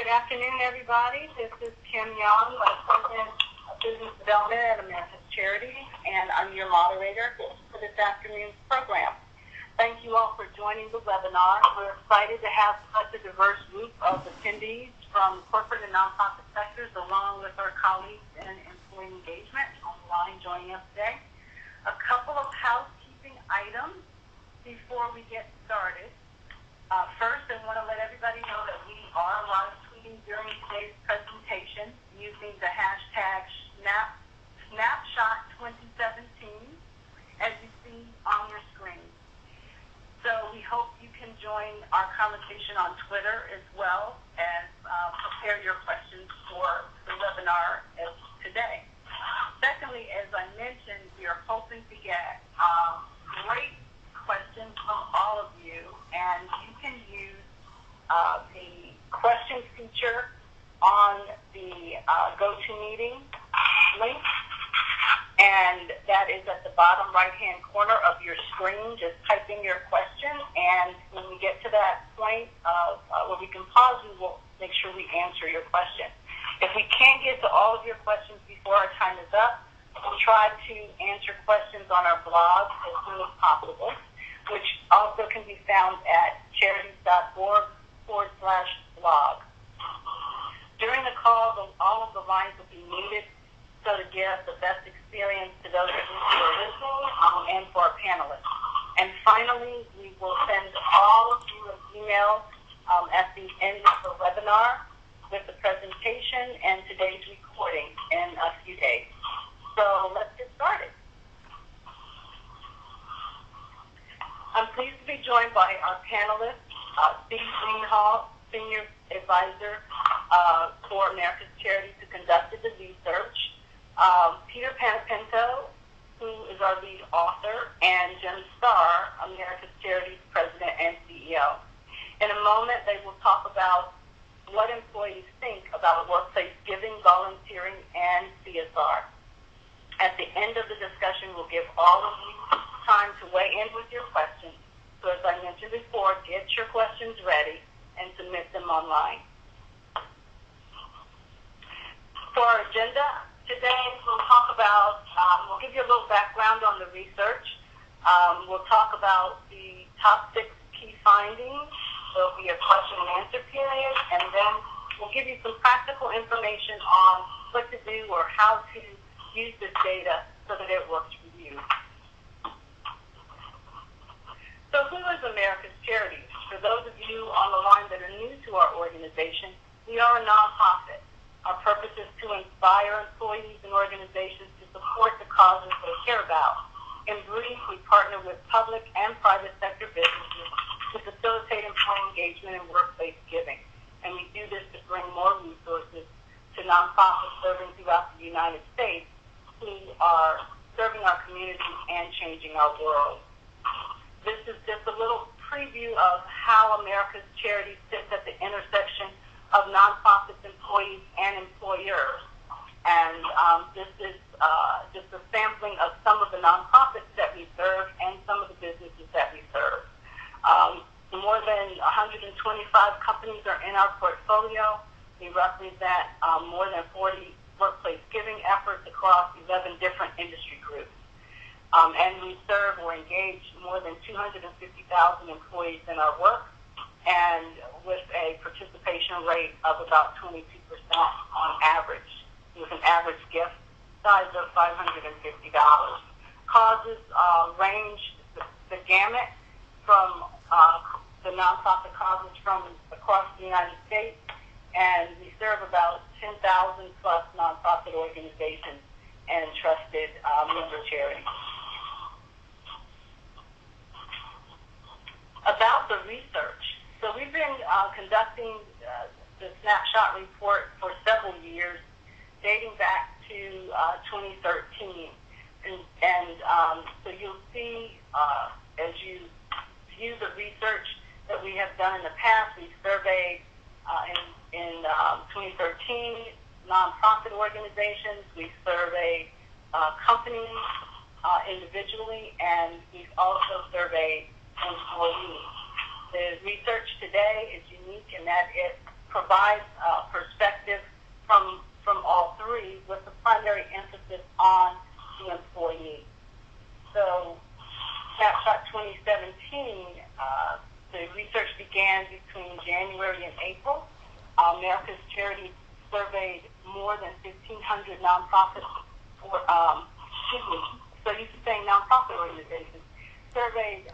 Good afternoon, everybody. This is Kim Young, Vice President of Business Development at America's Charities, and I'm your moderator for this afternoon's program. Thank you all for joining the webinar. We're excited to have such a diverse group of attendees from corporate and nonprofit sectors, along with our colleagues in employee engagement online joining us today. A couple of housekeeping items before we get started. First, I want to let everybody know that we are live tweeting during today's presentation using the hashtag Snapshot 2017, as you see on your screen. So we hope you can join our conversation on Twitter as well as prepare your questions for the webinar today. Secondly, as I mentioned, we are hoping to get great questions from all of you, and you can use the question feature on the GoToMeeting link, and that is at the bottom right-hand corner of your screen. Just type in your question, and when we get to that point of where we can pause, we will make sure we answer your question. If we can't get to all of your questions before our time is up, we'll try to answer questions on our blog as soon as possible, which also can be found at charities.org/blog. During the call, all of the lines will be muted so to give the best experience to those of you who are listening and for our panelists. And finally, we will send all of you an email at the end of the webinar with the presentation and today's recording in a few days. So let's get started. I'm pleased to be joined by our panelists, Steve Greenhalgh, Senior Advisor for America's Charities, who conducted the research, Peter Panapinto, who is our lead author, and Jim Starr, America's Charities President and CEO. In a moment, they will talk about what employees think about workplace giving, volunteering, and CSR. At the end of the discussion, we'll give all of you time to weigh in with your questions. So as I mentioned before, get your questions ready and submit them online. For our agenda today, we'll talk about, we'll give you a little background on the research. We'll talk about the top 6 key findings. There'll be a question and answer period, and then we'll give you some practical information on what to do or how to use this data so that it works for you. So who is America's Charities? For those of you on the line that are new to our organization, we are a nonprofit. Our purpose is to inspire employees and organizations to support the causes they care about. In brief, we partner with public and private sector businesses to facilitate employee engagement and workplace giving. And we do this to bring more resources to nonprofits serving throughout the United States who are serving our communities and changing our world. This is just a little preview of how America's Charities sits at the intersection of nonprofits, employees, and employers. And this is just a sampling of some of the nonprofits that we serve and some of the businesses that we serve. More than 125 companies are in our portfolio. We represent more than 40 workplace giving efforts across 11 different industry groups. And we serve or engage more than 250,000 employees in our work, and with a participation rate of about 22% on average, with an average gift size of $550. Causes range the gamut from the nonprofit causes from across the United States, and we serve about 10,000 plus nonprofit organizations and trusted member charities. About the research. So we've been conducting the Snapshot report for several years, dating back to 2013. And so you'll see as you view the research that we have done in the past, we've surveyed in 2013 nonprofit organizations, we surveyed companies individually, and we've also surveyed employees. The research today is unique in that it provides perspective from all three, with the primary emphasis on the employee. So, Snapshot 2017, the research began between January and April. America's Charities surveyed more than 1,500 nonprofits, so used to saying nonprofit organizations, surveyed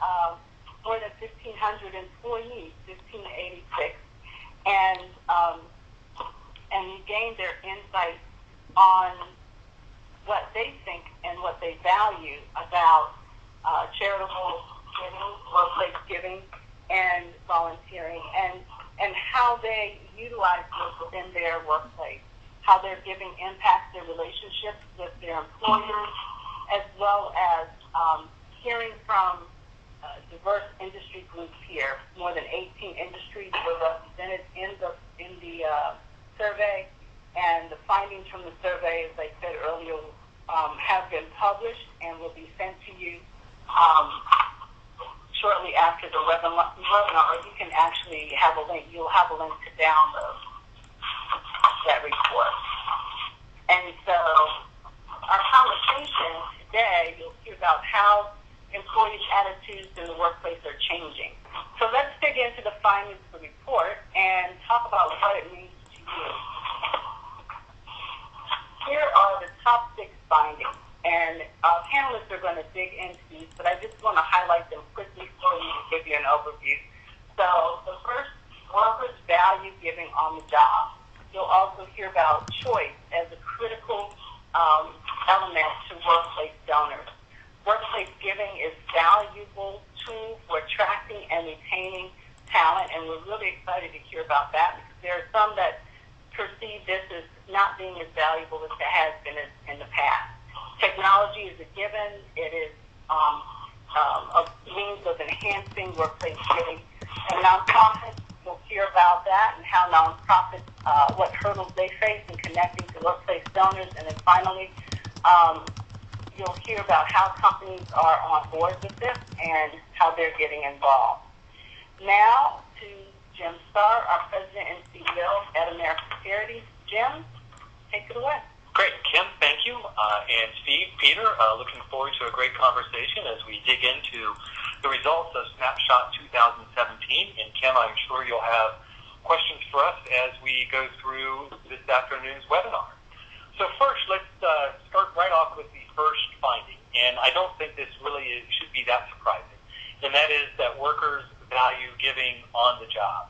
more than 1,500 employees, 1,586, and we gained their insights on what they think and what they value about charitable giving, workplace giving, and volunteering, and how they utilize this within their workplace, how their giving impacts their relationships with their employers, as well as hearing from diverse industry groups here. More than 18 industries were represented in the survey, and the findings from the survey, as I said earlier, have been published and will be sent to you shortly after the webinar, or you can actually have a link. You'll have a link to download that report. And so our conversation today, you'll hear about how employees' attitudes in the workplace are changing. So let's dig into the findings of the report and talk about what it means to you. Here are the top 6 findings, and our panelists are going to dig into these, but I just want to highlight them quickly for you to give you an overview. So the first, workers value giving on the job. You'll also hear about choice as a critical element to workplace donors. Workplace giving is a valuable tool for attracting and retaining talent, and we're really excited to hear about that, because there are some that perceive this as not being as valuable as it has been in the past. Technology is a given. It is a means of enhancing workplace giving. And nonprofits, you'll hear about that and how nonprofits, what hurdles they face in connecting to workplace donors. And then finally, you'll hear about how companies are on board with this and how they're getting involved. Now to Jim Starr, our President and CEO at American Charities. Jim, take it away. Great. Kim, thank you. And Steve, Peter, looking forward to a great conversation as we dig into the results of Snapshot 2017. And Kim, I'm sure you'll have questions for us as we go through this afternoon's webinar. So first, let's start right off with the first finding. And I don't think this really should be that surprising. And that is that workers value giving on the job.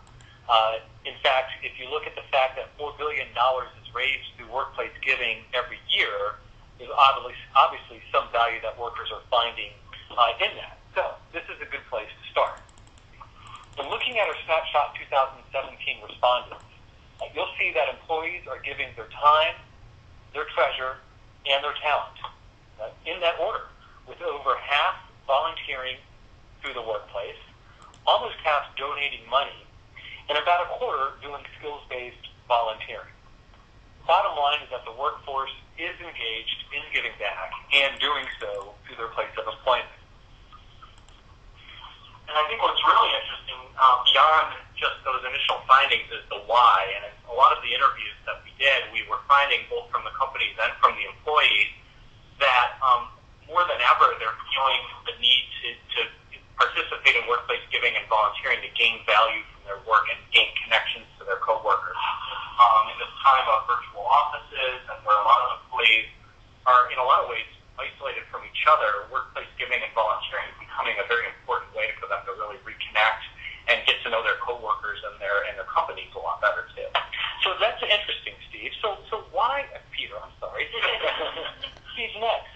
In fact, if you look at the fact that $4 billion is raised through workplace giving every year, there's obviously some value that workers are finding in that. So this is a good place to start. When looking at our Snapshot 2017 respondents, you'll see that employees are giving their time, their treasure, and their talent in that order, with over half volunteering through the workplace, almost half donating money, and about a quarter doing skills-based volunteering. Bottom line is that the workforce is engaged in giving back and doing so through their place of employment. And I think what's really interesting, beyond just those initial findings, is the why. And in a lot of the interviews that we did, we were finding both from the companies and from the employees that more than ever they're feeling the need to participate in workplace giving and volunteering to gain value from their work and gain connections to their coworkers. In this time of virtual offices and where a lot of employees are in a lot of ways isolated from each other, workplace giving and volunteering is becoming a very important way for them to really reconnect and get to know their coworkers and their companies a lot better too. So that's interesting, Steve. So why, Peter? I'm sorry. Steve's next.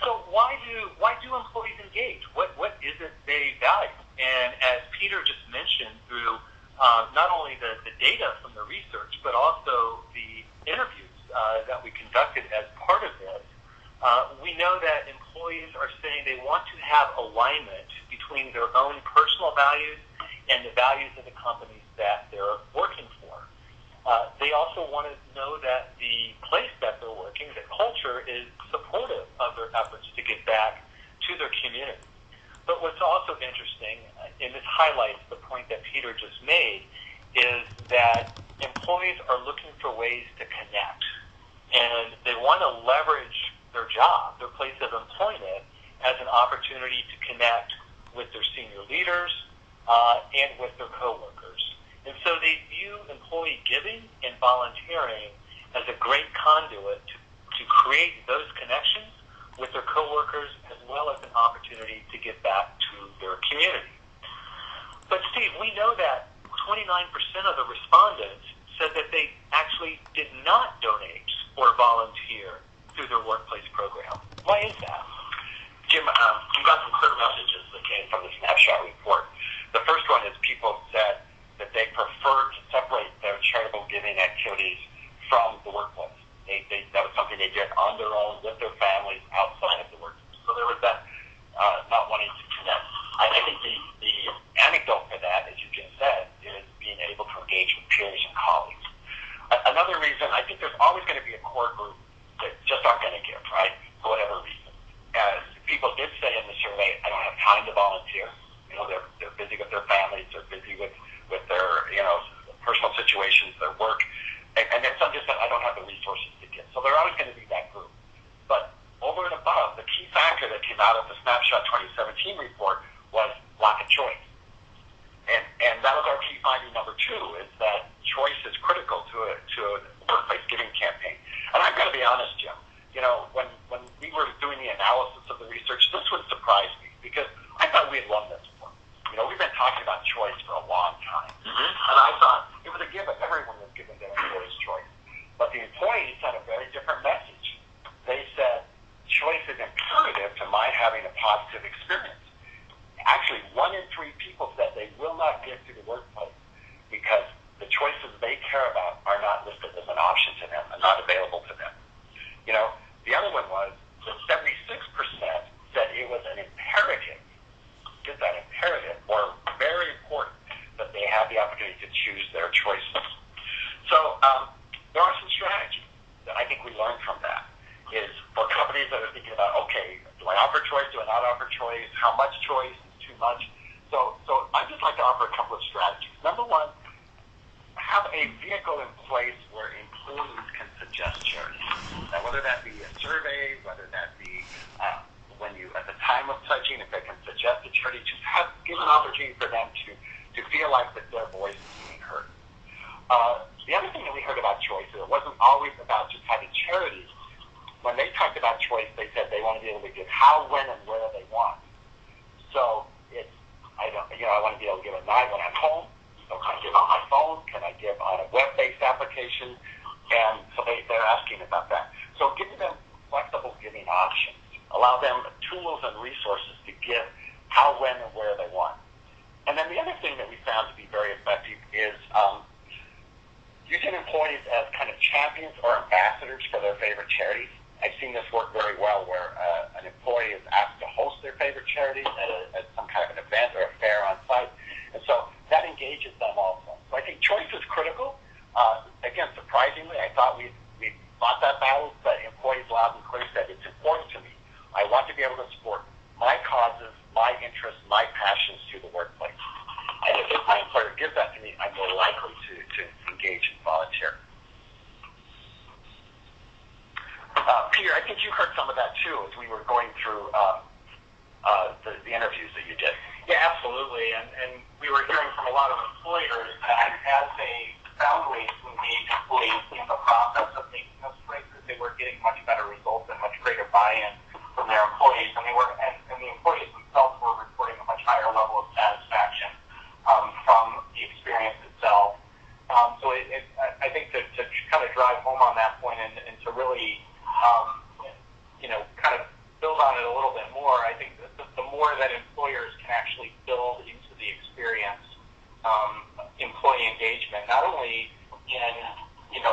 So why do employees engage? What is it they value? And as Peter just mentioned, through not only the data from the research, but also the interviews that we conducted as part of this, we know that employees are saying they want to have alignment between their own personal values and the values of the companies that they're working for. They also want to know that the place that they're working, the culture, is supportive of their efforts to give back to their community. But what's also interesting, and this highlights the point that Peter just made, is that employees are looking for ways to connect, and they want to leverage their job, their place of employment, as an opportunity to connect with their senior leaders and with their coworkers. And so they view employee giving and volunteering as a great conduit to create those connections with their coworkers, as well as an opportunity to give back to their community. But Steve, we know that 29% of the respondents said that they actually did not donate or volunteer through their workplace program. Why is that? Jim, we got some clear messages that came from the Snapshot report. The first one is people said that they preferred to separate their charitable giving activities from the workplace. That was something they did on their own with their families outside of the workplace. So there was that not wanting to connect. I think the anecdote for that, as you just said, is being able to engage with peers and colleagues. Another reason, I think there's always going to be a core group that just aren't going to give, right, for whatever reason. As people did say in the survey, I don't have time to volunteer. You know, they're busy with their families, they're busy with their, personal situations, their work. And then some just said, I don't have the resources to give. So they're always going to be that group. But over and above, the key factor that came out of the Snapshot 2017 report was lack of choice. And that was our key finding number 2, is that choice is critical to a workplace giving campaign. And I've got to be honest, Jim, when we were doing the analysis of the research, this would surprise me, because I thought we had won this one. We've been talking about choice for a long time. Mm-hmm. And I thought it was a given. Everyone was given their employees choice. But the employees had a very different message. They said, choice is imperative to my having a positive experience. Actually, 1 in 3 people said they will not give to the workplace because the choices they care about are not listed as an option to them and not available to them. The other one was that 76% said it was an imperative, get that, imperative, or very important that they have the opportunity to choose their choices. So there are some strategies that I think we learned from that. Is for companies that are thinking about, okay, do I offer choice? Do I not offer choice? How much choice is too much? So I'd just like to offer a couple of strategies. Number 1, have a vehicle in place where employees can suggest charities. Now, whether that be a survey, whether that be when you, at the time of pledging, if they can suggest a charity, just give an opportunity for them to feel like that their voice is being heard. The other thing that we heard about choice is it wasn't always about just having charities. When they talked about choice, they said they want to be able to give how, when, and where they want. So it's, I want to be able to give at night when I'm home. So can I give on my phone? Can I give on a web-based application? And so they're asking about that. So giving them flexible giving options. Allow them tools and resources to give how, when, and where they want. And then the other thing that we found to be very effective is using employees as kind of champions or ambassadors for their favorite charities. I've seen this work very well where an employee is asked to host their favorite charities at some kind of an event or a fair on site. And so that engages them also. So I think choice is critical. Again, surprisingly, I thought we fought that battle, but employees loud and clear said it's important to me. I want to be able to support my causes, my interests, my passions to the workplace. And if my employer gives that to me, I'm more likely to engage and volunteer. Peter, I think you heard some of that too as we were going through the interviews that you did. Yeah, absolutely. And we were hearing from a lot of employers that as they found ways to engage employees in the process of making those choices, they were getting much better results and much greater buy-in from their employees. And the employees themselves were reporting a much higher level of satisfaction from the experience itself. So I think to kind of drive home on that point and to really kind of build on it a little bit more, I think that the more that employers can actually build into the experience employee engagement, not only in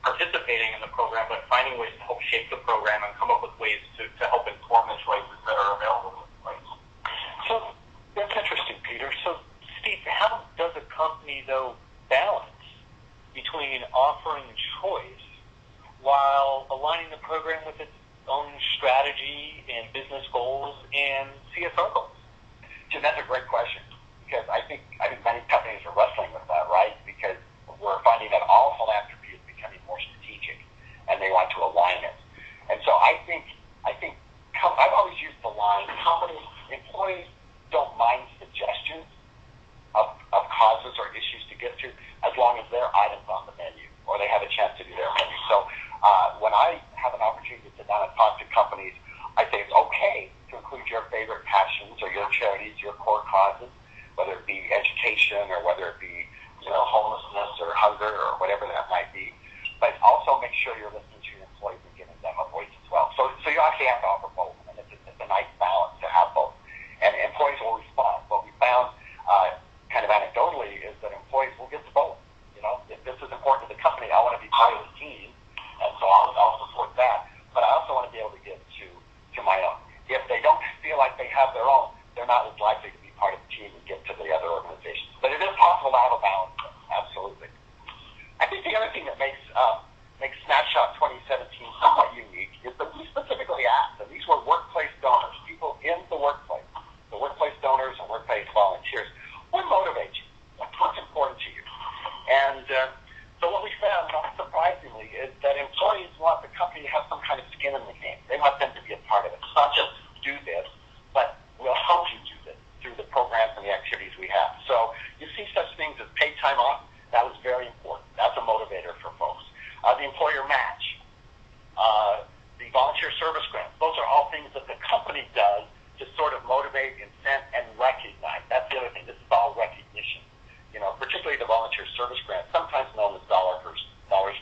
participating in the program, but finding ways to help shape the program and come up with ways to help inform the choices that are available in the place. So that's interesting, Peter. So Steve, how does a company though balance between offering choice while aligning the program with its own strategy and business goals and CSR goals? Jim, that's a great question, because I think many companies are wrestling with that, right? Because we're finding that all philanthropy is becoming more strategic, and they want to align it. And so I think I've always used the line, employees don't mind suggestions of causes or issues to get to, as long as they're items on the menu, or they have a chance to do their menu. So when I have an opportunity to sit down and talk to companies, I say it's okay to include your favorite passions or your charities, your core causes, whether it be education or whether it be homelessness or hunger or whatever that might be. But also make sure you're listening to your employees and giving them a voice as well. So you actually have to offer both, and it's a nice balance to have both. And employees will respond. What we found, kind of anecdotally, is that employees will get to both. If this is important to the company, I want to be part of the team, and so I'll support that. But I also want to be able to give to my own. If they don't feel like they have their own, they're not as likely to be part of the team and give to the other organizations. But it is possible to have a balance, absolutely. I think the other thing that makes Snapshot 2017 somewhat unique is that we specifically asked, and these were workplace donors, people in the workplace donors and workplace volunteers. What motivates you? What's important to you? And so what we found, not surprisingly, is that employees want the company to have some kind of skin in the game. They want them to be a part of it. It's not just do this, but we'll help you do this through the programs and the activities we have. So you see such things as paid time off. That was very important. That's a motivator for folks. The employer match, the volunteer service grants. Those are all things that the company does to sort of motivate, incent, and recognize. That's the other thing. This is all recognition. Particularly the volunteer service grant, sometimes known as dollars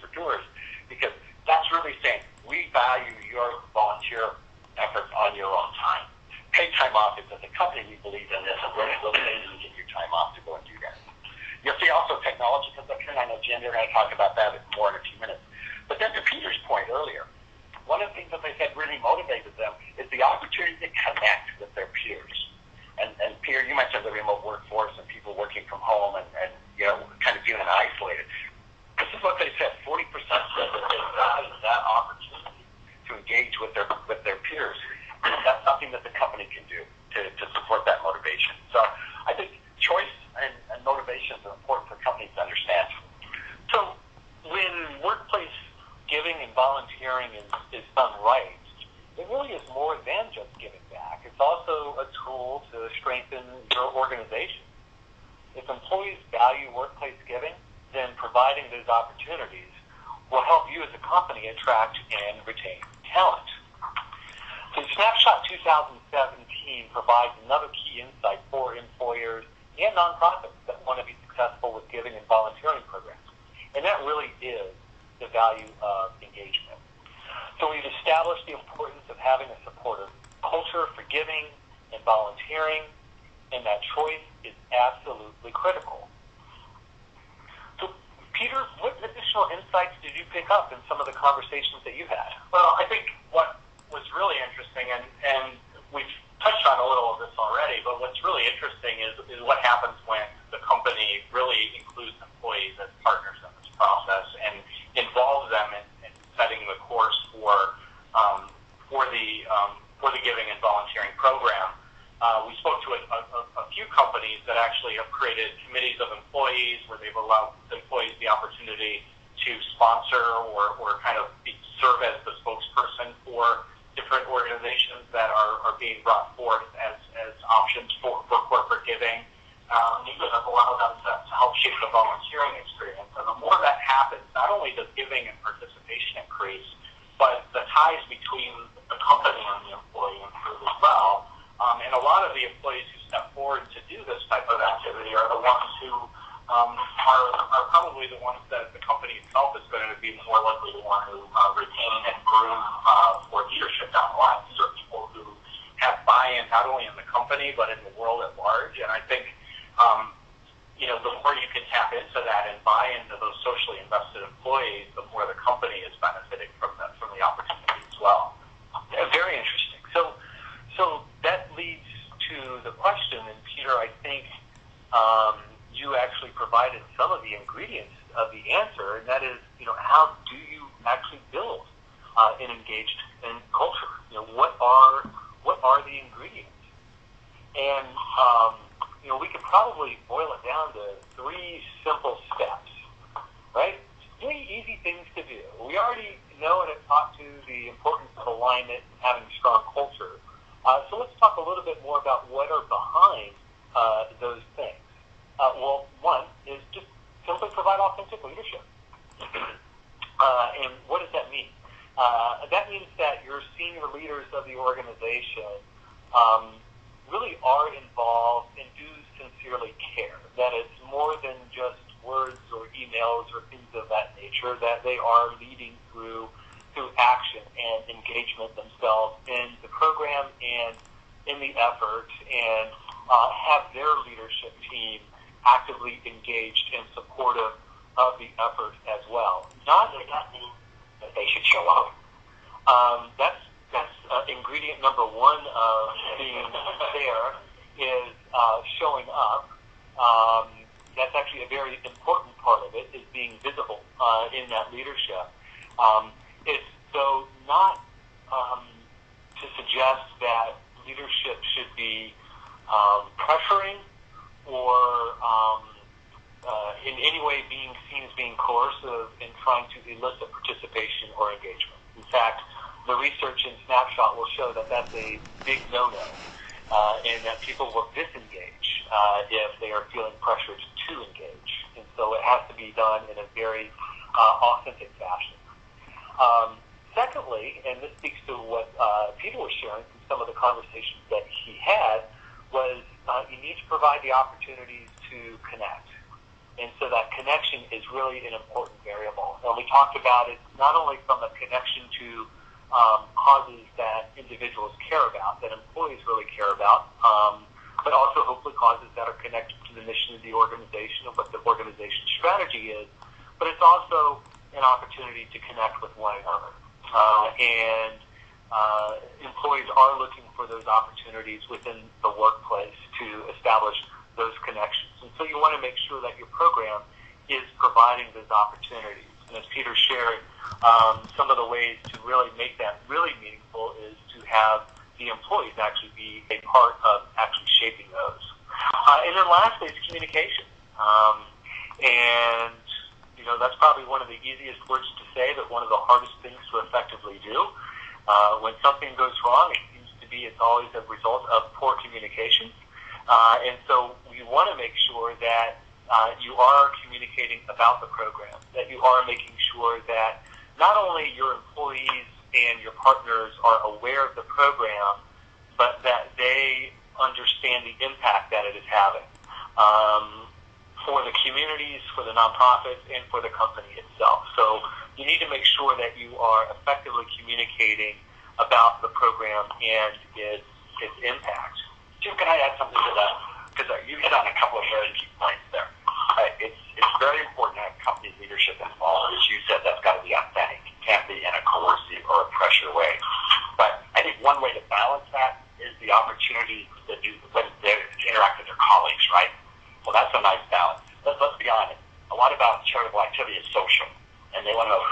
for doers, because that's really saying we value your volunteer efforts on your own time. Paid time off is, as a company, we believe in this, and we're going to pay you to get your time off to go and do that. You'll see also technology consumption. I know, Jen, you're going to talk about that more in a few minutes. But then to Peter's point earlier, one of the things that they said really motivated them is the opportunity to connect with their peers. And Peter, you mentioned the remote workforce and people working from home and kind of feeling isolated. This is what they said. 40% said that they value that opportunity to engage with their peers. That's something that the company can do to support that motivation. So I think choice and motivations are important for companies to understand. So when workplace giving and volunteering is done right, it really is more than just giving back. It's also a tool to strengthen your organization. If employees value workplace giving, then providing those opportunities will help you as a company attract and retain talent. So Snapshot 2017 provides another key insight for employers and nonprofits that want to be successful with giving and volunteering programs. And that really is the value of engagement. So we've established the importance of having a supportive culture for giving and volunteering, and that choice is absolutely critical. So, Peter, what additional insights did you pick up in some of the conversations that you had? Well, I think what was really interesting, and we've touched on a little of this already, but what's really interesting is what happens when the company really includes employees as partners in this process and involves them in setting the course for the giving and volunteering program. We spoke to a few companies that actually have created committees of employees where they've allowed employees the opportunity to sponsor or kind of serve as the spokesperson for different organizations that are being brought forth as options for corporate giving. These have allowed them to help shape the volunteering experience. And the more that happens, not only does giving and participation increase, but the ties between the company and the employee improve as well. And a lot of the employees who step forward to do this type of activity are the ones who are probably the ones that the company itself is going to be more likely to want to retain and groom for leadership down the line. These are people who have buy-in not only in the company but in the world at large. And I think the more you can tap into that and buy into those socially invested employees, the more the company is benefiting from the opportunity as well. Very interesting. So that leads to the question, and Peter, I think you actually provided some of the ingredients of the answer, and that is, how do you actually build an engaged culture? What are the ingredients? And we could probably boil it down to 3 simple steps. right? 3 easy things to do. We already know and have talked to the importance of alignment and having strong culture. So let's talk a little bit more about what are behind those things. Well, one is just simply provide authentic leadership. And what does that mean? That means that your senior leaders of the organization really are involved and do sincerely care. That it's more than just words or emails or things of that nature, that they are leading through action and engagement themselves in the program and in the effort, and have their leadership team actively engaged and supportive of the effort as well. Not does that mean that they should show up. That's ingredient number 1 of being there is showing up. That's actually a very important part of it, is being visible in that leadership. It's so not to suggest that leadership should be pressuring or in any way being seen as being coercive in trying to elicit participation or engagement. In fact, the research in Snapshot will show that that's a big no-no, and that people will disengage if they are feeling pressured to engage. And so it has to be done in a very authentic fashion. Secondly, and this speaks to what Peter was sharing from some of the conversations that he had, was you need to provide the opportunities to connect. And so that connection is really an important variable. And we talked about it not only from a connection to causes that individuals care about, that employees really care about, but also hopefully causes that are connected to the mission of the organization and what the organization's strategy is. But it's also an opportunity to connect with one another. And employees are looking for those opportunities within the workplace to establish those connections. And so you want to make sure that your program is providing those opportunities. And as Peter shared, some of the ways to really make that really meaningful is to have the employees actually be a part of actually shaping those. And then lastly is communication. And, you know, that's probably one of the easiest words to say, but one of the hardest things to effectively do. When something goes wrong, it seems to be it's always a result of poor communication. And so we want to make sure that you are communicating about the program, that you are making sure that not only your employees and your partners are aware of the program, but that they understand the impact that it is having for the communities, for the nonprofits, and for the company itself. So you need to make sure that you are effectively communicating about the program and its impact. Jim, can I add something to that? Because you hit on a couple of very key points there. It's very important to have company leadership involved. As you said, that's got to be authentic. It can't be in a coercive or a pressure way. But I think one way to balance that is the opportunity that when they interact with their colleagues, right? Well, that's a nice balance. Let's be honest. A lot about charitable activity is social, and they want to know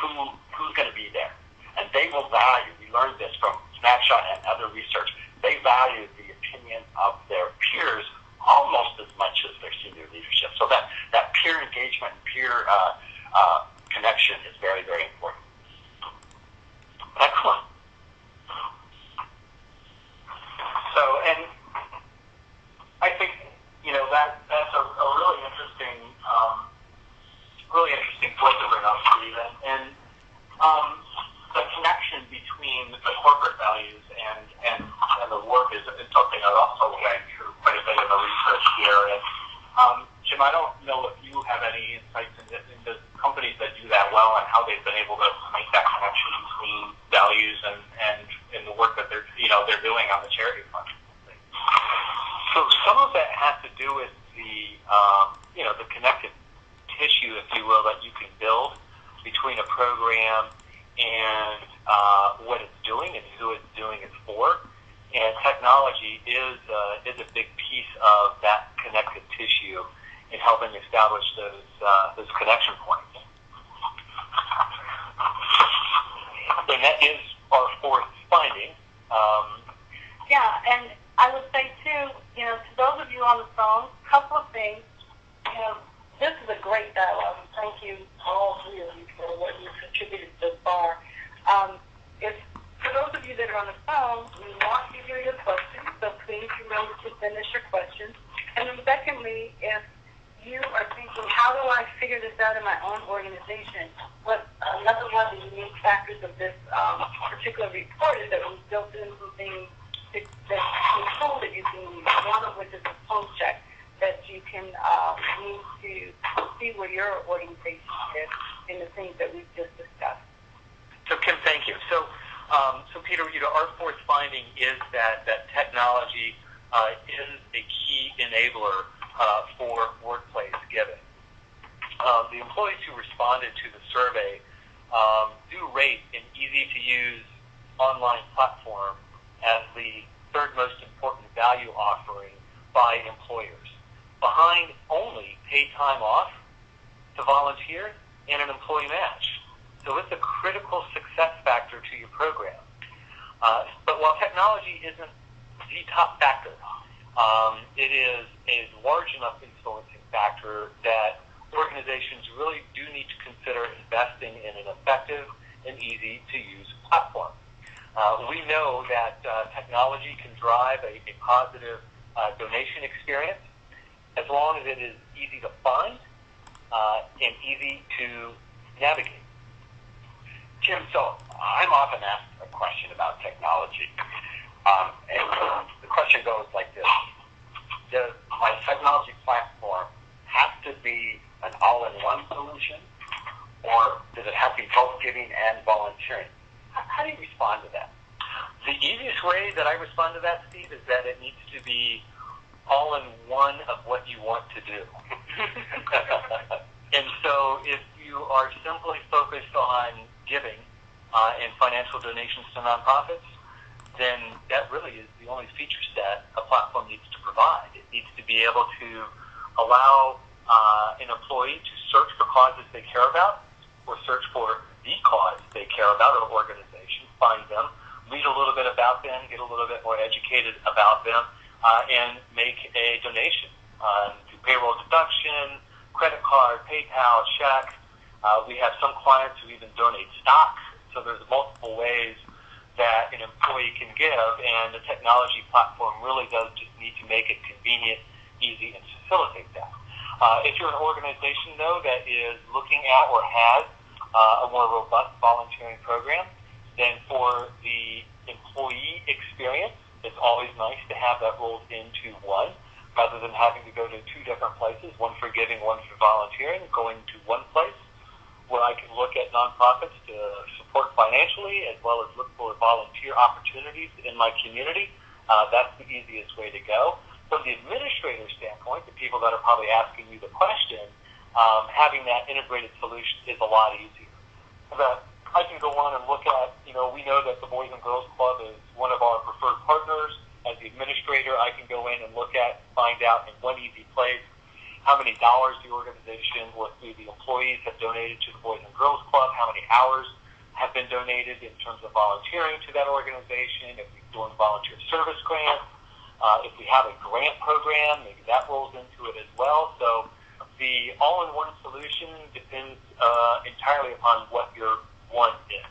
who's going to be there. And they will value, we learned this from Snapshot and other research, they value the opinion of their peers almost as much as their senior leadership. So that peer engagement, peer connection is very, very important. Excellent. So, and I think, you know, that's a really interesting point to bring up, Steve. And the connection between the corporate values and the work is something I've also went through quite a bit in the research here. And Jim, I don't know if you have any insights into companies that do that well and how they've been able to make that connection between values and the work that they're doing on the charity front. So some of that has to do with the connective tissue, if you will, that you can build between a program and what it's doing and who it's doing it for. And technology is a big piece of that connective tissue in helping establish those connection points. And that is our fourth finding. And I would say, too, to those of you on the phone, a couple of things. This is a great dialogue. Thank you all And what another one of the unique factors of this particular report is that we built in some things that control that you can use. One of which is a pulse check that you can use to see where your organization is in the things that we've just discussed. So, Kim, thank you. So Peter, our fourth finding is that technology is a key enabler for workplace giving. The employees who responded to the survey do rate an easy-to-use online platform as the third most important value offering by employers, behind only paid time off to volunteer and an employee match. So it's a critical success factor to your program. But while technology isn't the top factor, it is a large enough influencing factor that organizations really do need to consider investing in an effective and easy-to-use platform. We know that technology can drive a positive donation experience as long as it is easy to find and easy to navigate. Kim, so I'm often asked a question about technology, and the question goes like this: does my technology platform have to be an all-in-one solution, or does it have to be both giving and volunteering? How do you respond to that? The easiest way that I respond to that, Steve, is that it needs to be all in one of what you want to do. And so if you are simply focused on giving and financial donations to nonprofits, then that really is the only feature set a platform needs to provide. It needs to be able to allow an employee to search for causes they care about, or search for the cause they care about or organization, find them, read a little bit about them, get a little bit more educated about them, and make a donation through payroll deduction, credit card, PayPal, check. We have some clients who even donate stock. So there's multiple ways that an employee can give, and the technology platform really does just need to make it convenient, easy, and facilitate that. If you're an organization, though, that is looking at or has a more robust volunteering program, then for the employee experience, it's always nice to have that rolled into one, rather than having to go to two different places, one for giving, one for volunteering, going to one place where I can look at nonprofits to support financially, as well as look for volunteer opportunities in my community. That's the easiest way to go. From the administrator standpoint, the people that are probably asking you the question, having that integrated solution is a lot easier. That I can go on and look at, we know that the Boys and Girls Club is one of our preferred partners. As the administrator, I can go in and look at, find out in one easy place, how many dollars the organization or through the employees have donated to the Boys and Girls Club, how many hours have been donated in terms of volunteering to that organization, if we're doing volunteer service grants, if we have a grant program, maybe that rolls into it as well. So the all-in-one solution depends entirely upon what your want is.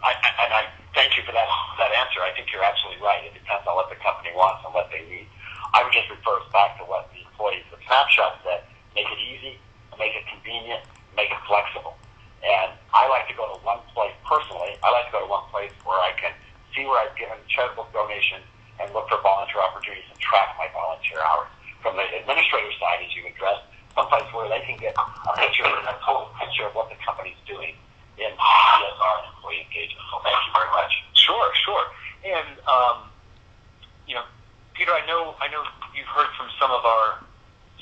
I thank you for that answer. I think you're absolutely right. It depends on what the company wants and what they need. I would just refer us back to what the employees of Snapshot said: make it easy, make it convenient, make it flexible. And I like to go to one place personally. I like to go to one place where I can see where I've given charitable donations and look for volunteer opportunities and track my volunteer hours. From the administrator side, as you addressed, someplace where they can get a picture, a total picture of what the company's doing in CSR and employee engagement. So thank you very much. Sure. And Peter, I know you've heard from some of our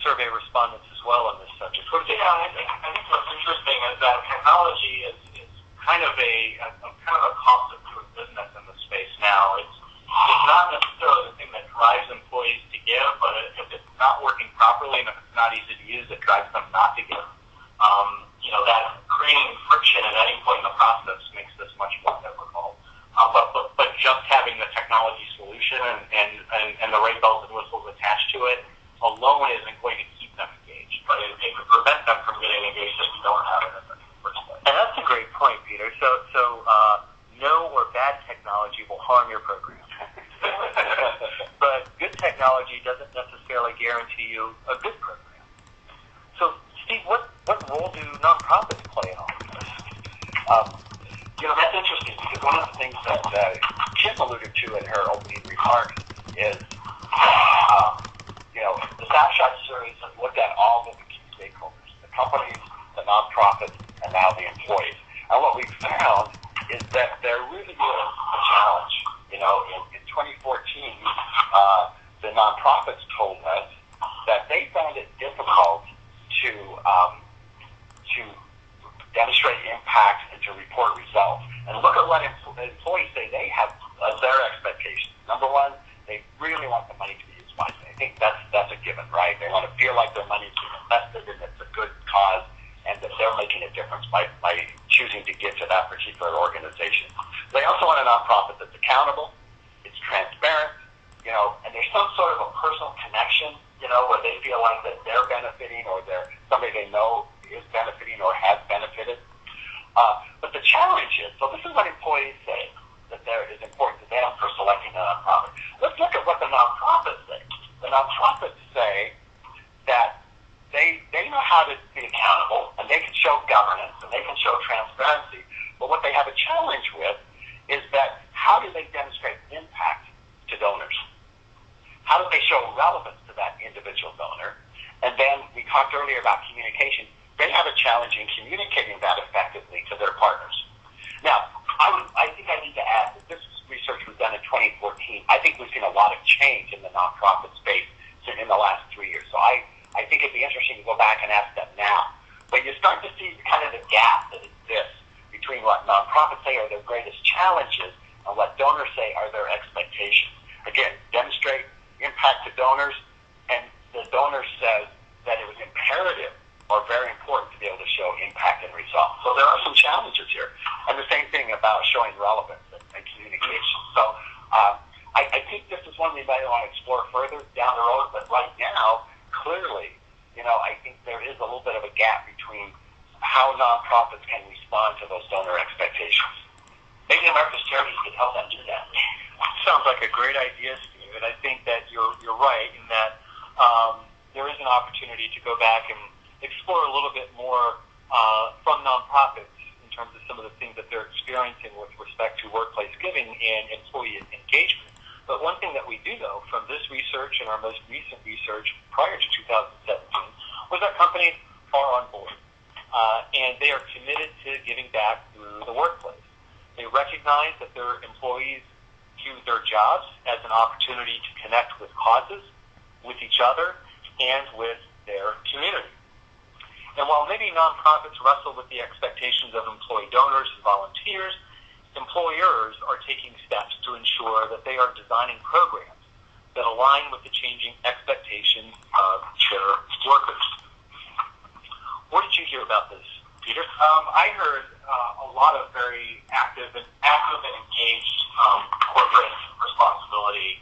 survey respondents as well on this subject. Yeah, I think what's interesting is that technology is kind of a cost of doing business in the space now. It's not necessarily the thing that drives employees to give, but if it's not working properly and if it's not easy to use, it drives them not to give. That creating friction at any point in the process makes this much more difficult. But just having the technology solution and the right bells and whistles attached to it alone isn't going to keep them engaged, but it can prevent them from getting engaged if you don't have it in the first place. And that's a great point, Peter. So no or bad technology will harm your program. But good technology doesn't necessarily guarantee you a good program. So, Steve, what what role do nonprofits play in all of this? That's interesting because one of the things that Kim alluded to in her opening remarks is, the Snapshot series has looked at all of the key stakeholders, the companies, the nonprofits, and now the employees. And what we found is that there really is a challenge. In 2014, the nonprofits told us that they found it difficult to demonstrate impact and to report results. And look at what employees say they have as their expectations. Number one, they really want the money to be used wisely. I think that's a given, right? They want to feel like their money is being invested and it's a good cause and that they're making a difference by choosing to give to that particular organization. They also want a nonprofit that's accountable, it's transparent, and there's some sort of a personal connection, where they feel like that they're benefiting or somebody they know is benefiting or has benefited. But the challenge is, so this is what employees say that there is important to them for selecting a nonprofit. Let's look at what the nonprofits say. The nonprofits say that they know how to be accountable and they can show governance and they can show transparency. But what they have a challenge with is that how do they demonstrate impact to donors? How do they show relevance to that individual donor? And then we talked earlier about communication. They have a challenge in communicating that effectively to their partners. Now, I think I need to add that this research was done in 2014. I think we've seen a lot of change in the nonprofit space in the last 3 years. So I think it'd be interesting to go back and ask them now. But you start to see kind of the gap that exists between what nonprofits say are their greatest challenges and what donors say are their expectations. Again, demonstrate impact to donors, and the donor says that it was imperative or very important to be able to show impact and results. So there are some challenges here. And the same thing about showing relevance and communication. So I think this is one we might want to explore further down the road, but right now, clearly, I think there is a little bit of a gap between how nonprofits can respond to those donor expectations. Maybe America's Charities could help them do that. Sounds like a great idea, Steve, and I think that you're right in that there is an opportunity to go back and explore a little bit more from nonprofits in terms of some of the things that they're experiencing with respect to workplace giving and employee engagement. But one thing that we do know from this research and our most recent research prior to 2017 was that companies are on board and they are committed to giving back through the workplace. They recognize that their employees view their jobs as an opportunity to connect with causes, with each other, and with their community. And while many nonprofits wrestle with the expectations of employee donors and volunteers, employers are taking steps to ensure that they are designing programs that align with the changing expectations of their workers. What did you hear about this, Peter? I heard a lot of very active and engaged corporate responsibility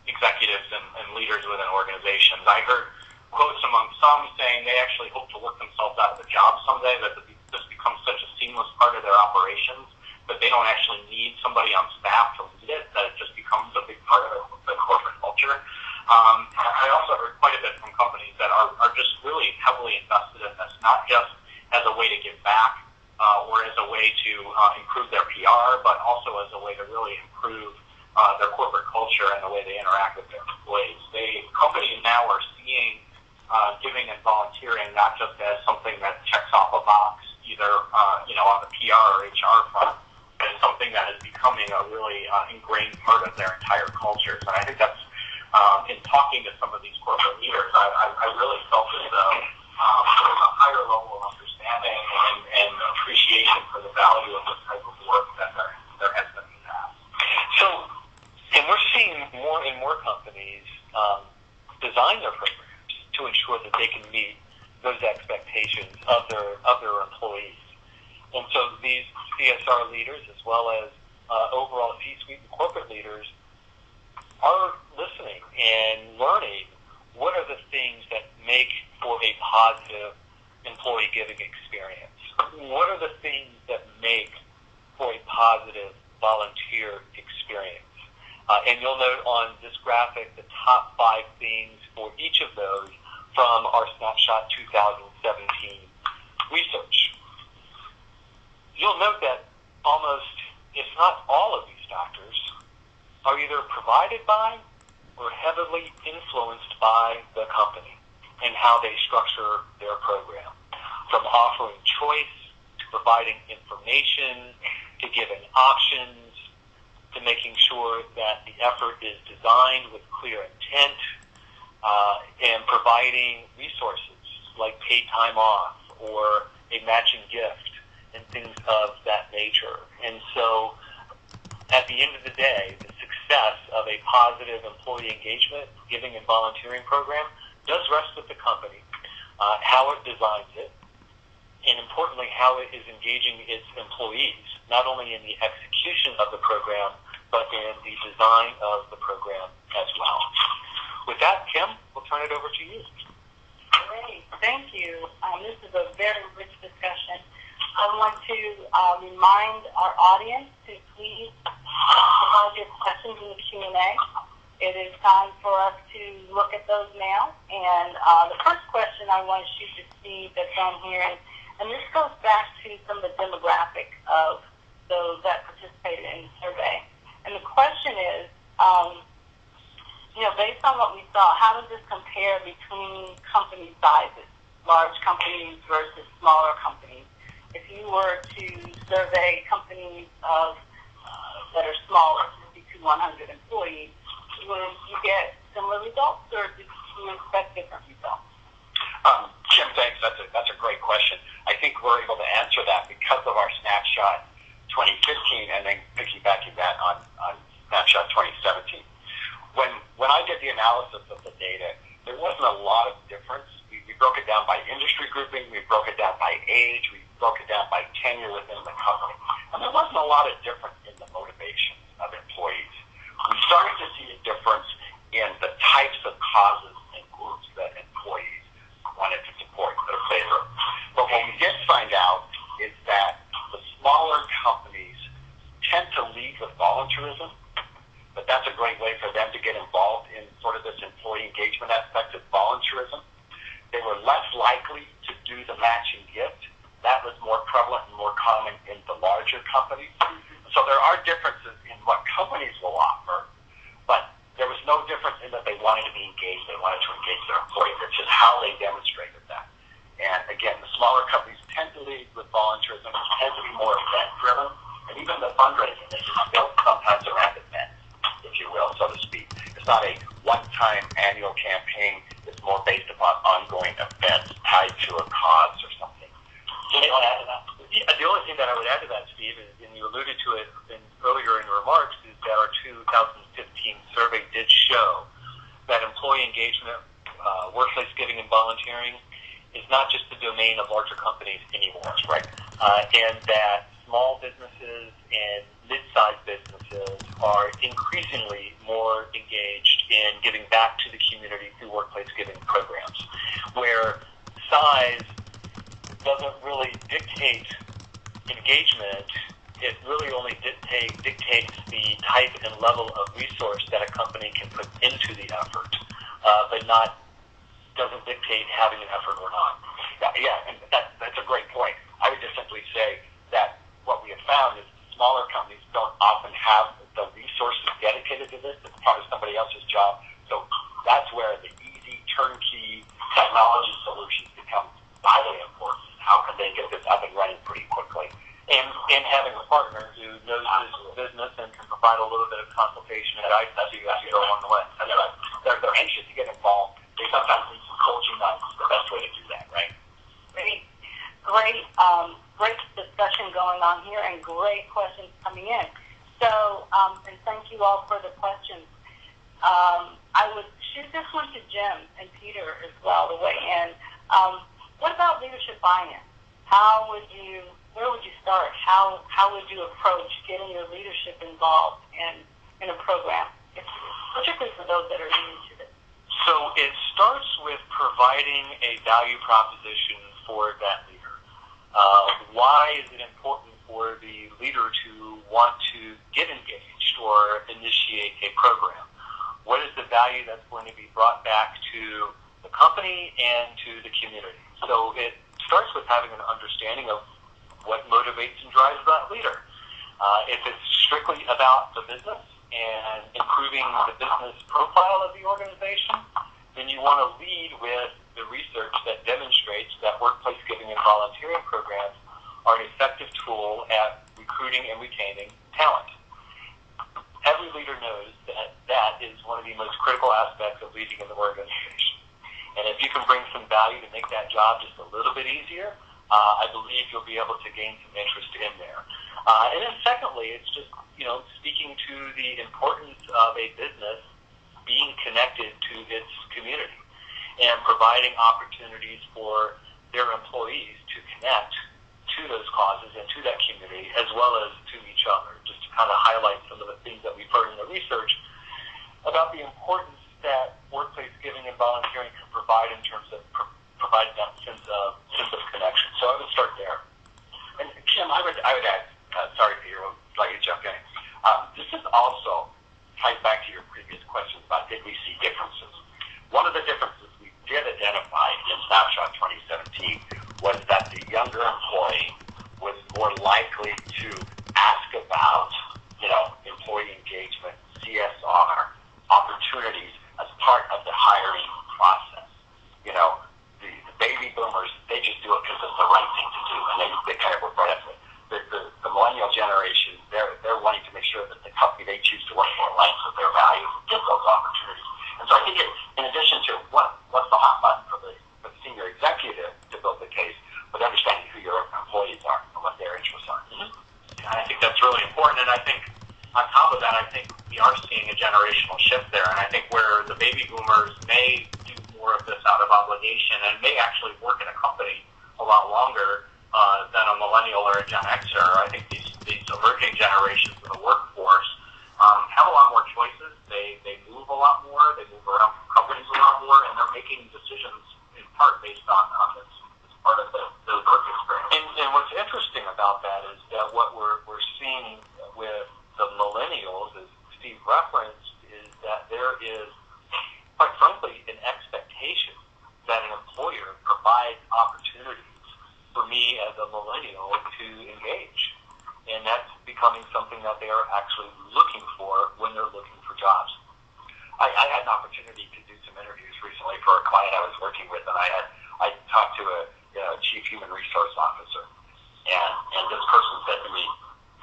executives and leaders within organizations. I heard quotes among some saying they actually hope to work themselves out of the job someday, that this becomes such a seamless part of their operations that they don't actually need somebody on staff to lead it, that it just becomes a big part of the corporate culture. I also heard quite a bit from companies that are just really heavily invested in this, not just as a way to give back or as a way to improve their PR, but also as a way to really improve their corporate culture and the way they interact with their employees. Companies now are seeing giving and volunteering not just as something that checks off a box, either on the PR or HR front, but as something that is becoming a really ingrained part of their entire cultures. And I think that's in talking to some of these corporate leaders, I really felt as though there's a higher level of understanding and appreciation for the value of this type of work that there has been in the past. So, and we're seeing more and more companies design their programs to ensure that they can meet those expectations of their employees. And so these CSR leaders, as well as overall C-suite and corporate leaders, are listening and learning what are the things that make for a positive employee giving experience. What are the things that make for a positive volunteer experience? And you'll note on this graphic the top 5 things for each of those from our Snapshot 2017 research. You'll note that almost, if not all of these factors, are either provided by or heavily influenced by the company and how they structure their program. From offering choice, to providing information, to giving options, to making sure that the effort is designed with clear intent, and providing resources like paid time off or a matching gift and things of that nature. And so at the end of the day, the success of a positive employee engagement, giving and volunteering program does rest with the company, how it designs it, and importantly, how it is engaging its employees, not only in the execution of the program, but in the design of the program as well. With that, Kim, we'll turn it over to you. Great. Thank you. This is a very rich discussion. I want to remind our audience to please provide your questions in the Q&A. It is time for us to look at those now. And the first question I want you to see that's on here, and this goes back to some of the demographic of those that participated in the survey. And the question is, based on what we saw, how does this compare between company sizes, large companies versus smaller companies? If you were to survey companies that are smaller, 50 to 100 employees, would you get similar results, or do you expect different results? Kim, thanks. That's a great question. I think we're able to answer that because of our Snapshot 2015 and then piggybacking that on Snapshot 2017. When I did the analysis of the data, there wasn't a lot of difference. We broke it down by industry grouping, we broke it down by age, we broke it down by tenure within the company. And there wasn't a lot of difference in the motivations of employees. We started to see a difference in the types of causes and groups that employees wanted to support their favor. But what we did find out is that the smaller companies tend to lead with volunteerism, but that's a great way for them to get involved in sort of this employee engagement aspect of volunteerism. They were less likely to do the matching gift. That was more prevalent and more common in the larger companies. So there are differences in what companies will offer, but there was no difference in that they wanted to be engaged. They wanted to engage their employees. It's just how they demonstrated that. And again, the smaller companies tend to lead with volunteerism, tend to be more event-driven, and even the fundraising is built sometimes around events, if you will, so to speak. It's not a one-time annual campaign. It's more based upon ongoing events tied to a cause or something. Do you want to add to that? The only thing that I would add to that, Steve, is, and you alluded to it earlier in your remarks, is that our 2015 survey did show that employee engagement, workplace giving and volunteering is not just the domain of larger companies anymore. Right. And that small businesses and mid-sized businesses are increasingly more engaged in giving back to the community through workplace giving programs, where size doesn't really dictate engagement. It really only dictates the type and level of resource that a company can put into the effort, but doesn't dictate having an effort or not. Yeah, and that's a great point. I would just simply say that what we have found is smaller companies don't often have the resources dedicated to this. It's part of somebody else's job. So that's where the easy, turnkey technology solutions become vitally important. How can they get this up and running pretty quickly? And having a partner who knows this business and can provide a little bit of consultation and guidance as you go along the way. That's right. They're anxious to get involved. They sometimes need some coaching on the best way to do that, right? Great discussion going on here and great questions coming in. So, and thank you all for the questions. I would shoot this one to Jim and Peter as well to weigh in. What about leadership buy-in? Where would you start? How would you approach getting your leadership involved in a program, particularly for those that are new to this? So it starts with providing a value proposition for that leader. Why is it important for the leader to want to get engaged or initiate a program? What is the value that's going to be brought back to the company and to the community? So it starts with having an understanding of what motivates and drives that leader. If it's strictly about the business and improving the business profile of the organization, then you want to lead with the research that demonstrates that workplace giving and volunteering programs are an effective tool at recruiting and retaining talent. Every leader knows that that is one of the most critical aspects of leading in the organization. And if you can bring some value to make that job just a little bit easier, I believe you'll be able to gain some interest in there. And then secondly, it's just, speaking to the importance of a business being connected to its community and providing opportunities for their employees to connect to those causes and to that community as well as to each other, just to kind of highlight some of the things that we've heard in the research about the importance that workplace giving and volunteering can provide in terms of providing that sense of connection. So I would start there. And Kim, I would add, sorry Peter, I'd like you to jump in. This is also ties back to your previous questions about did we see differences. One of the differences we did identify in Snapshot 2017 was that the younger employee was more likely to ask about, employee engagement, CSR, opportunities as part of the hiring process. The baby boomers, they just do it because it's the right thing to do, and they kind of work right after it. The millennial generation, they're wanting to make sure that the company they choose to work for aligns with their values and gives those opportunities. And so I think in addition to what's the hot button for the senior executive to build the case, but understanding who your employees are and what their interests are. Mm-hmm. Yeah, I think that's really important, and I think on top of that, I think we are seeing a generational shift there, and I think where the baby boomers may do more of this out of obligation and may actually work in a company a lot longer than a millennial or a Gen Xer, I think these emerging generations in the workforce have a lot more choices. They move a lot more. They move around companies a lot more, and they're making decisions in part based on this part of the work experience. And what's interesting about that is that what we're seeing with the millennials, as Steve referenced, is that there is, quite frankly, an expectation that an employer provides opportunities for me as a millennial to engage. And that's becoming something that they are actually looking for when they're looking for jobs. I had an opportunity to do some interviews recently for a client I was working with, and I talked to a chief human resource officer, and this person said to me,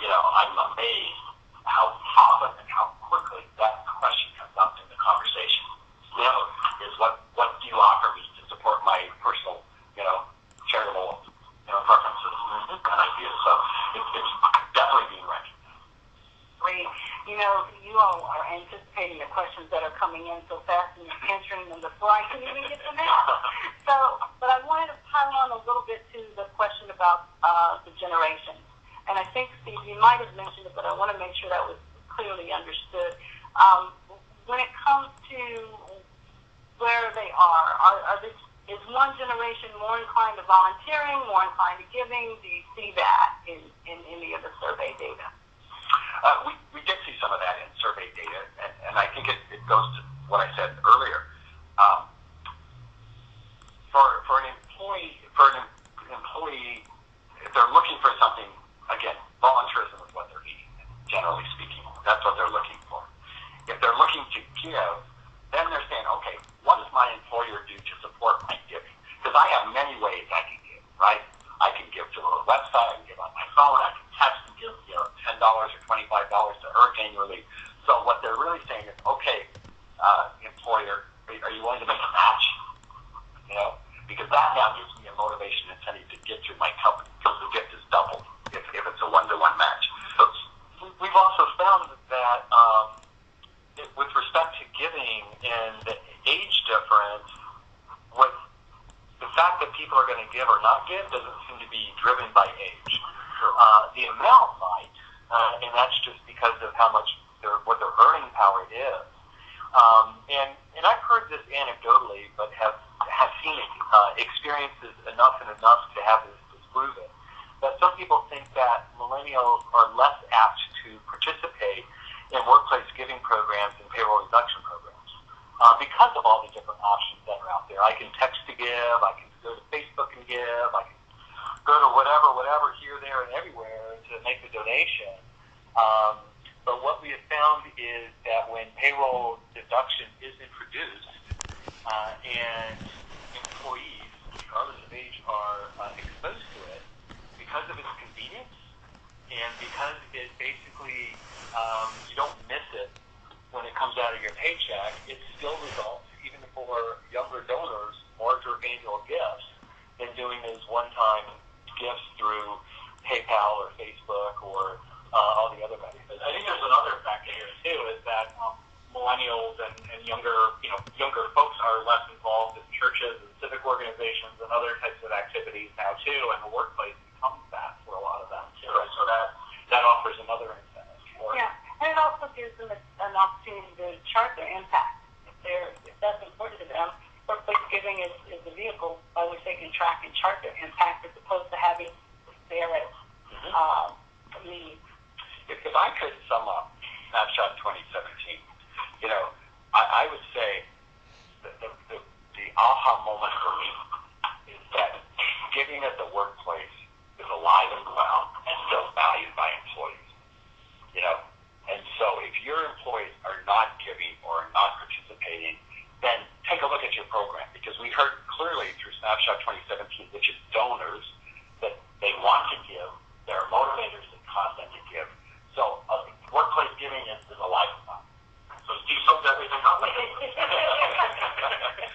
I'm amazed how often and how quickly that question comes up in the conversation. Is what do you offer me to support my personal, charitable, preferences and ideas. So it's definitely being recognized. Great. You all are anticipating the questions that are coming in so fast and you're answering them before I can even get them out. But I wanted to pile on a little bit to the question about the generations. And I think, Steve, you might have mentioned it, but I want to make sure that was clearly understood. When it comes to where they is one generation more inclined to volunteering, more inclined to giving? Do you see that in any of the survey data? We did see some of that in survey data, and I think it goes to what I said earlier. For an employee, if they're looking for something, again, volunteerism is what they're needing, generally speaking. That's what they're looking for. If they're looking to give, then they're saying, okay, what does my employer do to support my giving? Because I have many ways I can give, right? I can give to a website, I can give on my phone, I can text and give, $10 or $25 to earn annually. So what they're really saying is, okay, employer, are you willing to make a match? Because that now gives me a motivation and incentive to give to my company, because the gift is doubled if it's a one-to-one match. So we've also found that with respect to giving and the age difference, the fact that people are going to give or not give doesn't seem to be driven by age. The amount might, and that's just because of how much what their earning power is. And I've heard this anecdotally, but have seen experiences enough to have this disproven, that some people think that millennials are less apt to participate in workplace giving programs and payroll reduction programs because of all the different options that are out there. I can text to give, I can go to Facebook and give. I can go to whatever, here, there, and everywhere to make the donation. But what we have found is that when payroll deduction is introduced, and employees, regardless of age, are exposed to it, because of its convenience, and because it basically, you don't miss it when it comes out of your paycheck, it still results, even for younger donors, larger annual gifts than doing those one-time gifts through PayPal or Facebook or all the other methods. I think there's another factor here too, is that millennials and younger folks are less involved in churches and civic organizations and other types of activities now too, and the workplace becomes that for a lot of them too. Right. So that offers another incentive. Yeah, and it also gives them an opportunity to chart their impact. If that's important to them, workplace giving is the vehicle by which they can track and chart their impact, as opposed to having to stare at me. If I could sum up Snapshot 2017, I would say that the aha moment for me is that giving at the workplace is alive and well and still valued by employees. And so if your employees are not giving or are not participating, then take a look at your program, because we heard clearly through Snapshot 2017, which is donors, that they want to give, there are motivators that cause them to give. So workplace giving is alive and well. So Steve summed everything up.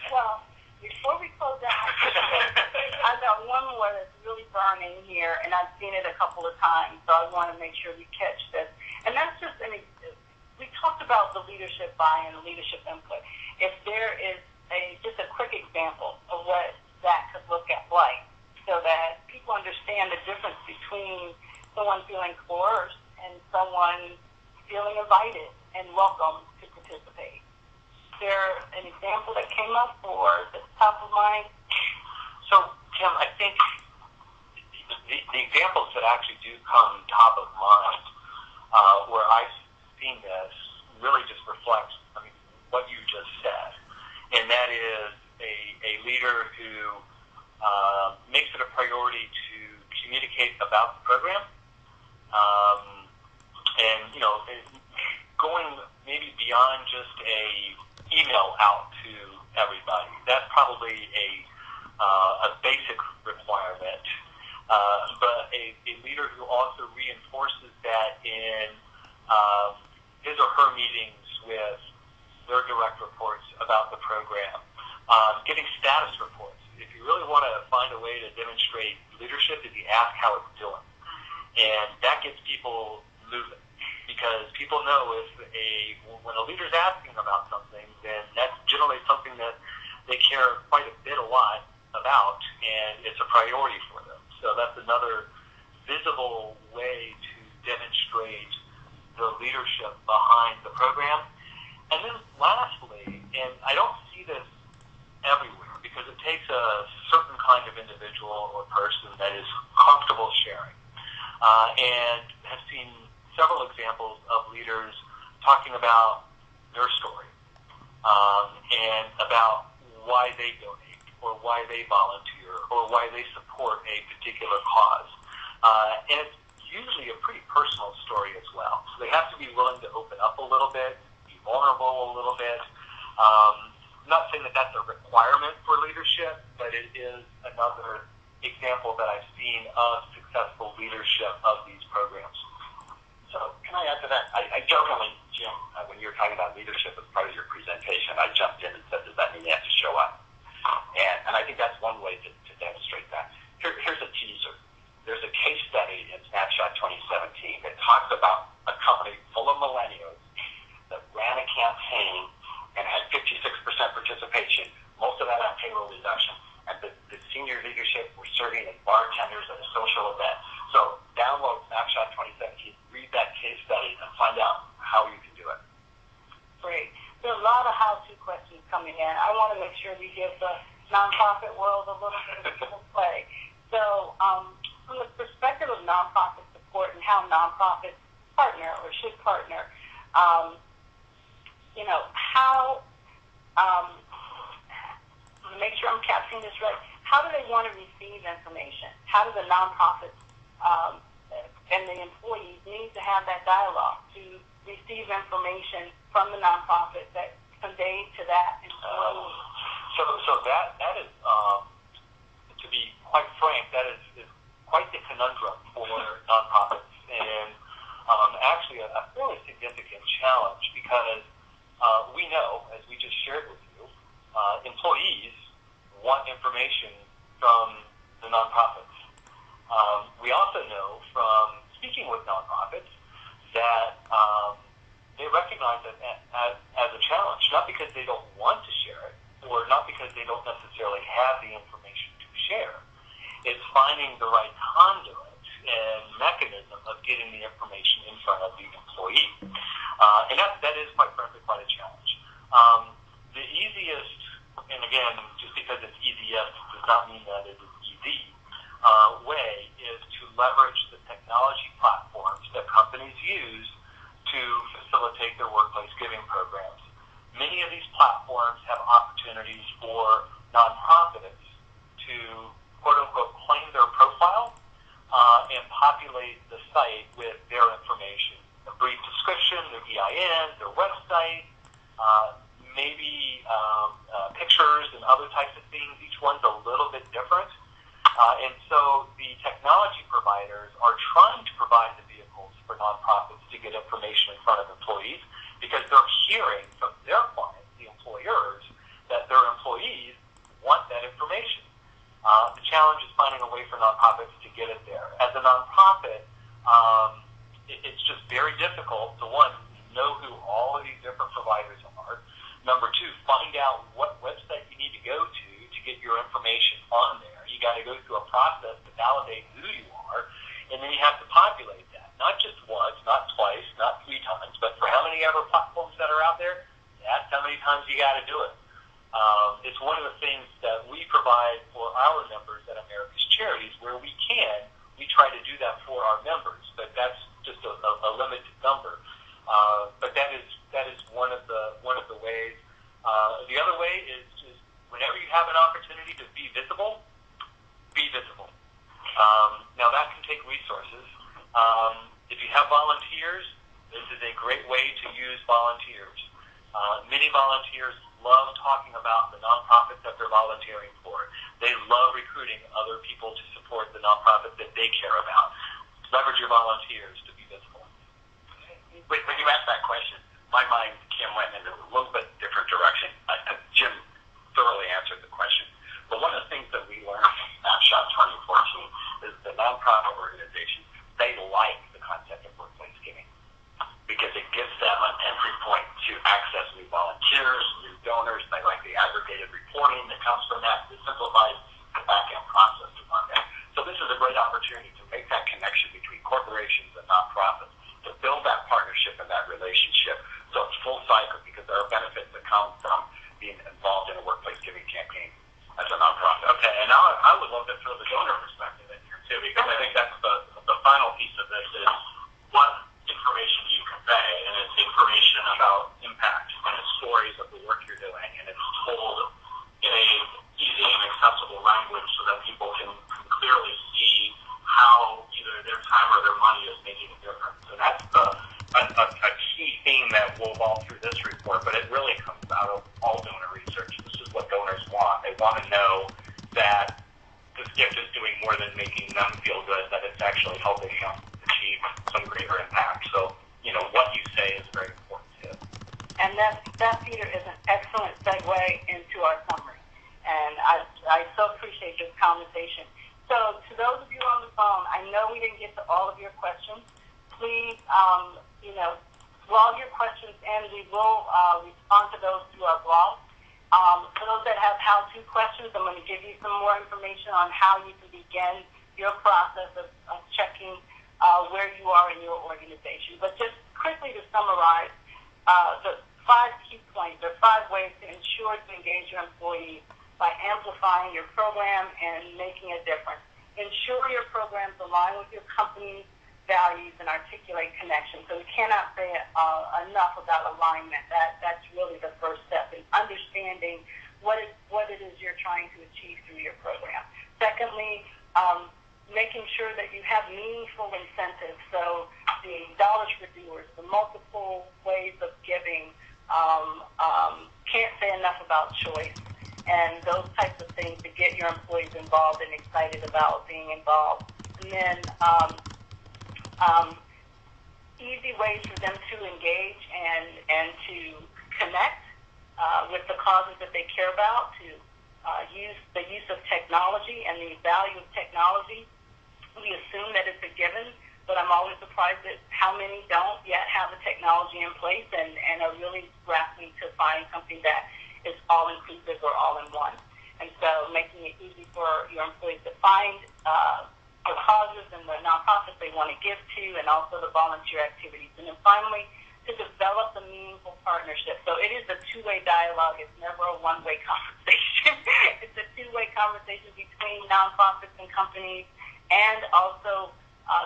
Well, before we close out, I've got one more that's really burning here, and I've seen it a couple of times, so I want to make sure we catch this. And that's just, we talked about the leadership buy-in, the leadership input. If there is just a quick example of what that could look like, so that people understand the difference between someone feeling coerced and someone feeling invited and welcome to participate. Is there an example that came up or that's top of mind? So, Kim, I think the examples that actually do come top of mind, where I've seen this, really just reflects, what you just said. And that is a leader who makes it a priority to communicate about the program, and going maybe beyond just a email out to everybody. That's probably a basic requirement, but a leader who also reinforces that in his or her meetings with their direct reports about the program, getting status reports. If you really want to find a way to demonstrate leadership, is you ask how it's doing. And that gets people moving, because people know when a leader's asking about something, then that's generally something that they care quite a lot about, and it's a priority for them. So that's another visible way to demonstrate the leadership behind the program. And then lastly, and I don't see this everywhere, because it takes a certain kind of individual or person that is comfortable sharing, and have seen several examples of leaders talking about their story, and about why they donate, or why they volunteer, or why they support a particular cause. And it's usually a pretty personal story as well. So they have to be willing to open up a little bit, be vulnerable a little bit. I'm not saying that that's a requirement for leadership, but it is another example that I've seen of successful leadership of these programs. So can I add to that? I jokingly, Jim, when you were talking about leadership as part of your presentation, I jumped in and said, does that mean you have to show up? And I think that's one way to demonstrate that. Here's a teaser. There's a case study in Snapshot 2017 that talks about a company full of millennials that ran a campaign and had 56% participation, most of that on payroll deduction, and the senior leadership were serving as bartenders at a social event. So download Snapshot 2017, read that case study, and find out how you can do it. Great. There are a lot of how-to questions coming in. I want to make sure we give the nonprofit world a little bit of play. So from the perspective of nonprofit support and how nonprofits partner or should partner, how, to make sure I'm capturing this right, how do they want to receive information? How do the nonprofits and the employees need to have that dialogue to receive information from the nonprofit that conveyed to that employee? So that is, to be quite frank, that is quite the conundrum for nonprofits, and actually a fairly significant challenge, because we know, as we just shared with you, employees want information from the nonprofits. We also know from speaking with nonprofits that they recognize it as a challenge, not because they don't want to share it, or not because they don't necessarily have the information to share. It's finding the right conduit and mechanism of getting the information in front of the employee. And that is, quite frankly, quite a challenge. The easiest, and again, just because it's easiest does not mean that it is easy, way is to leverage the technology platforms that companies use to facilitate their workplace giving programs. Many of these platforms have opportunities for nonprofits to, quote-unquote, claim their profile and populate the site with their information. A brief description, their EIN, their website, maybe pictures and other types of things. Each one's a little bit different. And so the technology providers are trying to provide the vehicles for nonprofits to get information in front of employees, because they're hearing from their clients, the employers, that their employees want that information. The challenge is finding a way for nonprofits to get it there. As a nonprofit, it's just very difficult to, one, know who all of these different providers are. Number two, find out what website you need to go to get your information on there. You got to go through a process to validate who you are, and then you have to populate that. Not just once, not twice, not 3 times, but for how many other platforms that are out there, that's how many times you got to do it. It's one of the things that we provide for our members at America's Charities, where we can. We try to do that for our members, but that's just a limited number. But that is one of the ways. The other way is just whenever you have an opportunity to be visible, be visible. Now that can take resources. If you have volunteers, this is a great way to use volunteers. Many volunteers love talking about the nonprofits that they're volunteering for. They love recruiting other people to support the nonprofit that they care about. Leverage your volunteers to be visible. When you asked that question, my mind, Kim, went in a little bit different direction. Jim thoroughly answered the question. But one of the things that we learned from Snapshot 2014 is the nonprofit organizations, they like the concept of workplace giving, because it gives them an entry point to access new volunteers, new donors. They like the aggregated reporting that comes from that. It simplifies the back-end process to run that. So this is a great opportunity to make that connection between corporations and nonprofits, to build that partnership and that relationship. So it's full cycle, because there are benefits that come from being involved in a workplace giving campaign as a nonprofit. Okay, and now I would love to throw the donor perspective in here too, because I think that's the final piece of this is what information you convey, and it's information about impact, and it's stories of the work you're doing, and it's told in a easy and accessible language so that people can clearly see how either their time or their money is making a difference. And that's a key theme that wove all through this report, but it really comes out of all donor research. This is what donors want. They want to know that this gift is doing more than making them feel good, that it's actually helping them achieve some greater impact. So, what you say is very important too. And that, Peter, is an excellent segue into our summary. And I so appreciate this conversation. So to those of you on the phone, I know we didn't get to all of your questions. Please, blog your questions in. We will respond to those through our blog. For those that have how-to questions, I'm going to give you some more information on how you can begin your process of checking where you are in your organization. But just quickly to summarize, the 5 key points, there are 5 ways to ensure to engage your employees by amplifying your program and making a difference. Ensure your programs align with your company's values and articulate connections. So we cannot say enough about alignment. That's really the first step in understanding what it is you're trying to achieve through your program. Secondly, making sure that you have meaningful incentives. So the dollars for doers, the multiple ways of giving, can't say enough about choice, and those types of things to get your employees involved and excited about being involved. And then easy ways for them to engage and to connect with the causes that they care about, to use the use of technology and the value of technology. We assume that it's a given, but I'm always surprised at how many don't yet have the technology in place and are really grasping to find something that is all-inclusive or all-in-one. And so making it easy for your employees to find the causes and the nonprofits they want to give to, and also the volunteer activities. And then finally, to develop a meaningful partnership. So it is a two-way dialogue. It's never a one-way conversation. It's a two-way conversation between nonprofits and companies, and also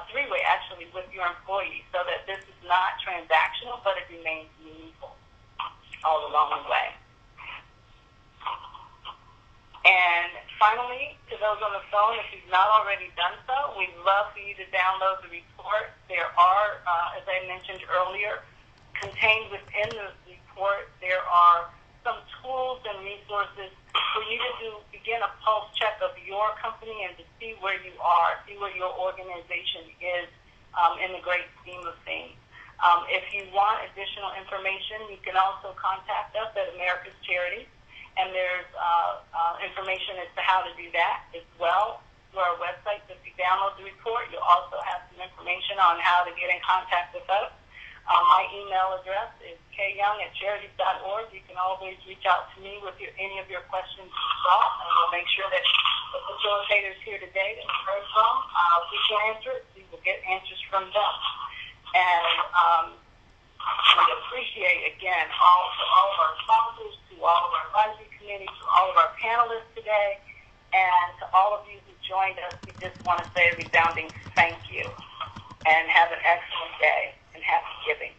three-way, actually, with your employees, so that this is not transactional, but it remains meaningful all along the way. And finally, to those on the phone, if you've not already done so, we'd love for you to download the report. There are, as I mentioned earlier, contained within the report, there are some tools and resources for you to begin a pulse check of your company and to see where you are, see where your organization is in the great scheme of things. If you want additional information, you can also contact us at America's Charities, and there's information as to how to do that as well through our website. So if you download the report, you'll also have some information on how to get in contact with us. My email address is kyoung@charities.org. You can always reach out to me with any of your questions as well, and we'll make sure that the facilitators here today that you heard from, we can answer it. We will get answers from them. And we appreciate, again, all of our sponsors, to all of our advisory committee, to all of our panelists today, and to all of you who joined us. We just want to say a resounding thank you, and have an excellent day, and happy giving.